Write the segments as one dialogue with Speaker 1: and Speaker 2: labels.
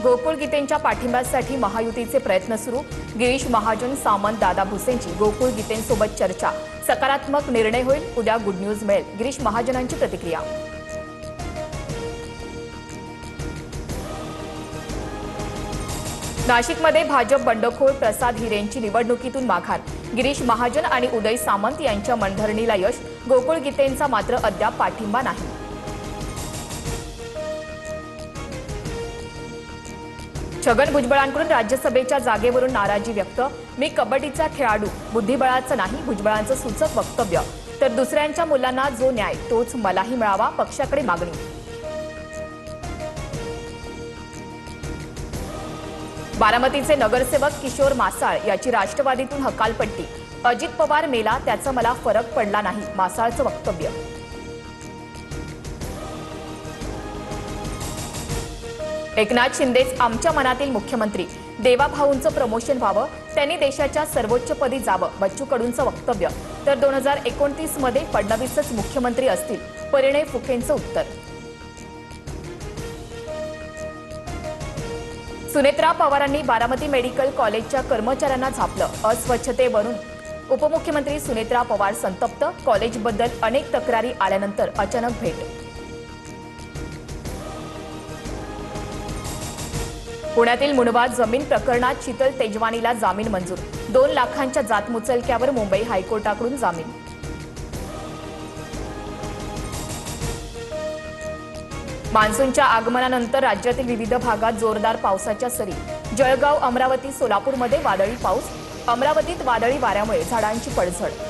Speaker 1: गोकुळ गीतेंच्या पाठिंब्यासाठी महायुतीचे प्रयत्न सुरू। गिरीश महाजन, सामंत, दादा भुसेंची गोकुळ गीतेंसोबत चर्चा। सकारात्मक निर्णय होईल, उद्या गुड न्यूज मिळेल। गिरीश महाजनांची प्रतिक्रिया। नाशिकमध्ये भाजप बंडखोर प्रसाद हिरेंची निवडणुकीतून माघार। गिरीश महाजन आणि उदय सामंत यांच्या मनधरणीला यश। गोकुळ गीतेंचा मात्र अद्याप पाठिंबा नाही। छगन भुजबळांकडून राज्यसभेच्या जागेवरून नाराजी व्यक्त। मी कबड्डीचा खेळाडू, बुद्धिबळाचं नाही, भुजबळांचं सूचक वक्तव्य। तर दुसऱ्यांच्या मुलांना जो न्याय तोच मलाही मिळावा, पक्षाकडे मागणी। बारामतीचे नगरसेवक किशोर मासाळ याची राष्ट्रवादीतून हकालपट्टी। अजित पवार मेला त्याचा मला फरक पडला नाही, मासाळचं वक्तव्य। एकनाथ शिंदेच आमच्या मनातील मुख्यमंत्री, देवाभाऊंचं प्रमोशन व्हावं, त्यांनी देशाच्या सर्वोच्चपदी जावं, बच्चू कडूंचं वक्तव्य। तर 2029 मध्ये फडणवीसच मुख्यमंत्री असतील, परिणय फुकेंचं उत्तर। सुनेत्रा पवारांनी बारामती मेडिकल कॉलेजच्या कर्मचाऱ्यांना झापलं। अस्वच्छतेवरून उपमुख्यमंत्री सुनेत्रा पवार संतप्त। कॉलेजबद्दल अनेक तक्रारी आल्यानंतर अचानक भेट। पुण्यातील मुंडवा जमीन प्रकरणात शीतल तेजवानीला जामीन मंजूर। 2 लाखांच्या जातमुचलक्यावर मुंबई हायकोर्टाकडून जामीन। मान्सूनच्या आगमनानंतर राज्यातील विविध भागात जोरदार पावसाच्या सरी। जळगाव, अमरावती, सोलापूरमध्ये वादळी पाऊस। अमरावतीत वादळी वाऱ्यामुळे झाडांची पडझड।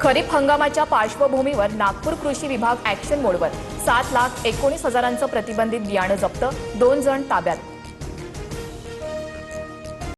Speaker 1: खरीप हंगामाच्या पार्श्वभूमीवर नागपूर कृषी विभाग ॲक्शन मोडवर। 7,19,000 प्रतिबंधित बियाणं जप्त, 2 जण ताब्यात।